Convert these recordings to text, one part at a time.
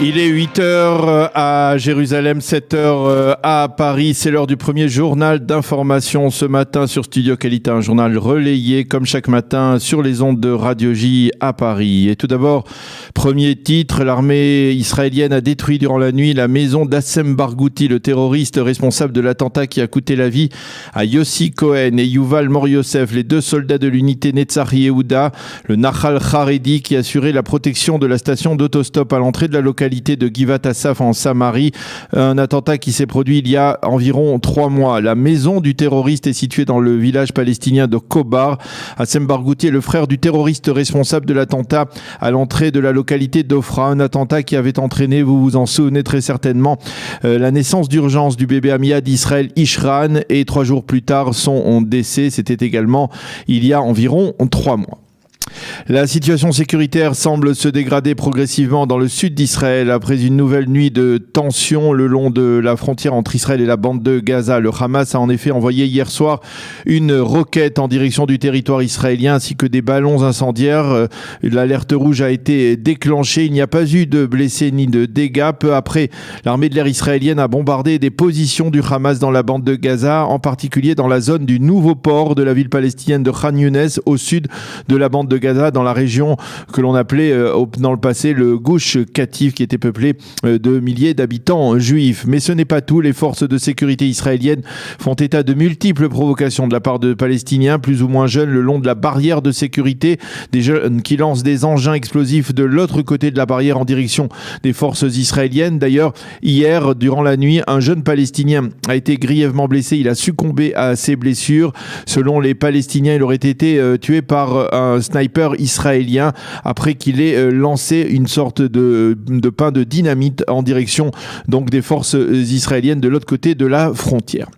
Il est 8h à Jérusalem, 7h à Paris. C'est l'heure du premier journal d'information ce matin sur Studio Qualité, un journal relayé comme chaque matin sur les ondes de Radio J à Paris. Et tout d'abord, premier titre, l'armée israélienne a détruit durant la nuit la maison d'Assem Barghouti, le terroriste responsable de l'attentat qui a coûté la vie à Yossi Cohen et Yuval Mor-Yosef, les deux soldats de l'unité Netzach Yehuda, le Nahal Haredi qui assurait la protection de la station d'autostop à l'entrée de la localité de Givat Asaf en Samarie, un attentat qui s'est produit il y a environ 3 mois. La maison du terroriste est située dans le village palestinien de Kobar. Assem Barghouti est le frère du terroriste responsable de l'attentat à l'entrée de la localité d'Ofra, un attentat qui avait entraîné, vous vous en souvenez très certainement, la naissance d'urgence du bébé Amia d'Israël Ishran et 3 jours plus tard son décès. C'était également il y a environ 3 mois. La situation sécuritaire semble se dégrader progressivement dans le sud d'Israël après une nouvelle nuit de tension le long de la frontière entre Israël et la bande de Gaza. Le Hamas a en effet envoyé hier soir une roquette en direction du territoire israélien ainsi que des ballons incendiaires. L'alerte rouge a été déclenchée. Il n'y a pas eu de blessés ni de dégâts. Peu après, l'armée de l'air israélienne a bombardé des positions du Hamas dans la bande de Gaza, en particulier dans la zone du nouveau port de la ville palestinienne de Khan Younes au sud de la bande de Gaza, dans la région que l'on appelait dans le passé le Gush Katif, qui était peuplé de milliers d'habitants juifs. Mais ce n'est pas tout. Les forces de sécurité israéliennes font état de multiples provocations de la part de Palestiniens plus ou moins jeunes le long de la barrière de sécurité, des jeunes qui lancent des engins explosifs de l'autre côté de la barrière en direction des forces israéliennes. D'ailleurs, hier, durant la nuit, un jeune Palestinien a été grièvement blessé. Il a succombé à ses blessures. Selon les Palestiniens, il aurait été tué par un sniper israélien après qu'il ait lancé une sorte de pain de dynamite en direction donc des forces israéliennes de l'autre côté de la frontière.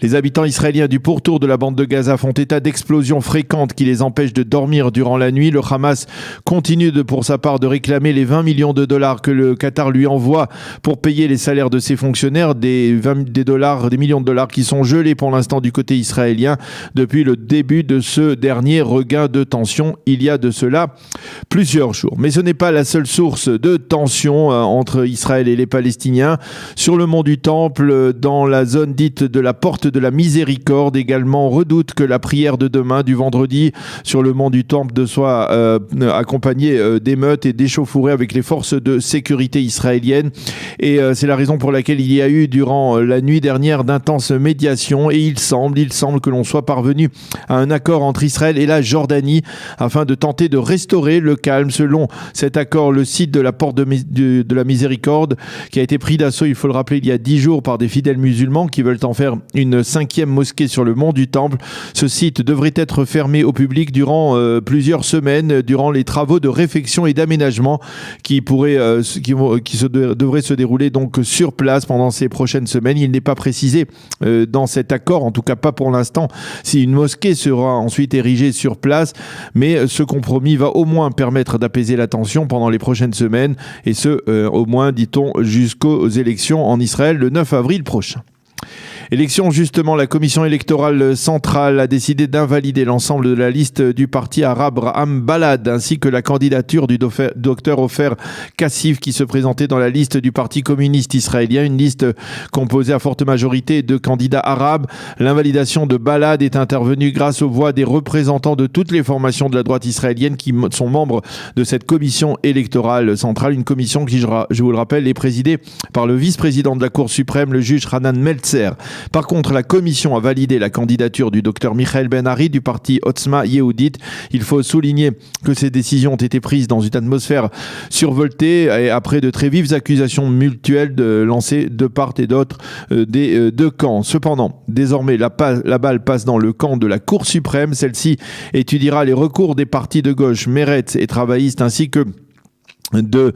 Les habitants israéliens du pourtour de la bande de Gaza font état d'explosions fréquentes qui les empêchent de dormir durant la nuit. Le Hamas continue pour sa part de réclamer les 20 millions de dollars que le Qatar lui envoie pour payer les salaires de ses fonctionnaires, des millions de dollars qui sont gelés pour l'instant du côté israélien depuis le début de ce dernier regain de tension il y a de cela plusieurs jours. Mais ce n'est pas la seule source de tension entre Israël et les Palestiniens. Sur le mont du Temple, dans la zone dite de la porte de la miséricorde également, on redoute que la prière de demain, du vendredi, sur le mont du Temple soit accompagnée d'émeutes et d'échauffourées avec les forces de sécurité israéliennes. Et c'est la raison pour laquelle il y a eu durant la nuit dernière d'intenses médiations et il semble que l'on soit parvenu à un accord entre Israël et la Jordanie afin de tenter de restaurer le calme. Selon cet accord, le site de la porte de la miséricorde, qui a été pris d'assaut, il faut le rappeler, il y a 10 jours par des fidèles musulmans qui veulent en faire une 5e mosquée sur le mont du Temple. Ce site devrait être fermé au public durant plusieurs semaines, durant les travaux de réfection et d'aménagement qui devraient se dérouler donc sur place pendant ces prochaines semaines. Il n'est pas précisé dans cet accord, en tout cas pas pour l'instant, si une mosquée sera ensuite érigée sur place, mais ce compromis va au moins permettre d'apaiser la tension pendant les prochaines semaines, et ce, au moins, dit-on, jusqu'aux élections en Israël le 9 avril prochain. Élection, justement, la commission électorale centrale a décidé d'invalider l'ensemble de la liste du parti arabe Ra'am Balad ainsi que la candidature du docteur Ofer Kassif qui se présentait dans la liste du parti communiste israélien, une liste composée à forte majorité de candidats arabes. L'invalidation de Balad est intervenue grâce aux voix des représentants de toutes les formations de la droite israélienne qui sont membres de cette commission électorale centrale, une commission qui, je vous le rappelle, est présidée par le vice-président de la Cour suprême, le juge Hanan Meltzer. Par contre, la commission a validé la candidature du docteur Michael Ben-Ari du parti Otzma Yehudit. Il faut souligner que ces décisions ont été prises dans une atmosphère survoltée et après de très vives accusations mutuelles lancées de part et d'autre des deux camps. Cependant, désormais, la balle passe dans le camp de la Cour suprême. Celle-ci étudiera les recours des partis de gauche, Meretz et travaillistes, ainsi que de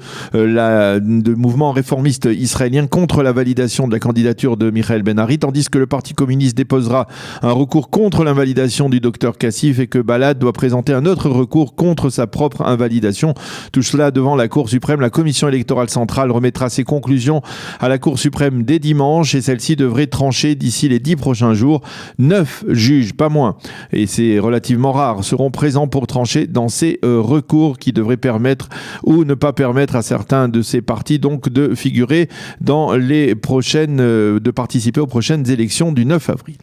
mouvements réformistes israéliens contre la validation de la candidature de Michael Ben-Ari, tandis que le Parti communiste déposera un recours contre l'invalidation du docteur Kassif et que Balad doit présenter un autre recours contre sa propre invalidation. Tout cela devant la Cour suprême. La commission électorale centrale remettra ses conclusions à la Cour suprême dès dimanche et celle-ci devrait trancher d'ici les 10 prochains jours. 9 juges, pas moins, et c'est relativement rare, seront présents pour trancher dans ces recours qui devraient permettre ou ne pas permettre à certains de ces partis donc de figurer dans les prochaines, de participer aux prochaines élections du 9 avril.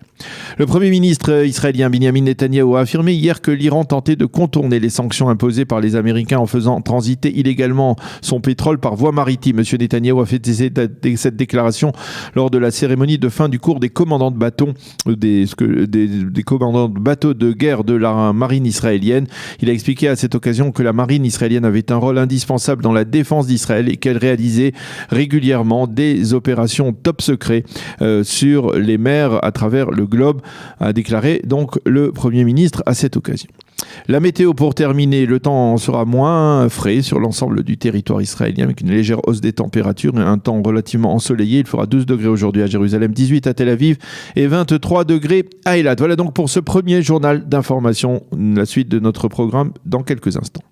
Le Premier ministre israélien Benjamin Netanyahou a affirmé hier que l'Iran tentait de contourner les sanctions imposées par les Américains en faisant transiter illégalement son pétrole par voie maritime. Monsieur Netanyahou a fait cette déclaration lors de la cérémonie de fin du cours des commandants de bateaux, des commandants de bateaux de guerre de la marine israélienne. Il a expliqué à cette occasion que la marine israélienne avait un rôle indispensable dans la défense d'Israël et qu'elle réalisait régulièrement des opérations top secret sur les mers à travers le globe, a déclaré donc le Premier ministre à cette occasion. La météo pour terminer, le temps sera moins frais sur l'ensemble du territoire israélien avec une légère hausse des températures et un temps relativement ensoleillé. Il fera 12 degrés aujourd'hui à Jérusalem, 18 à Tel Aviv et 23 degrés à Eilat. Voilà donc pour ce premier journal d'information. La suite de notre programme dans quelques instants.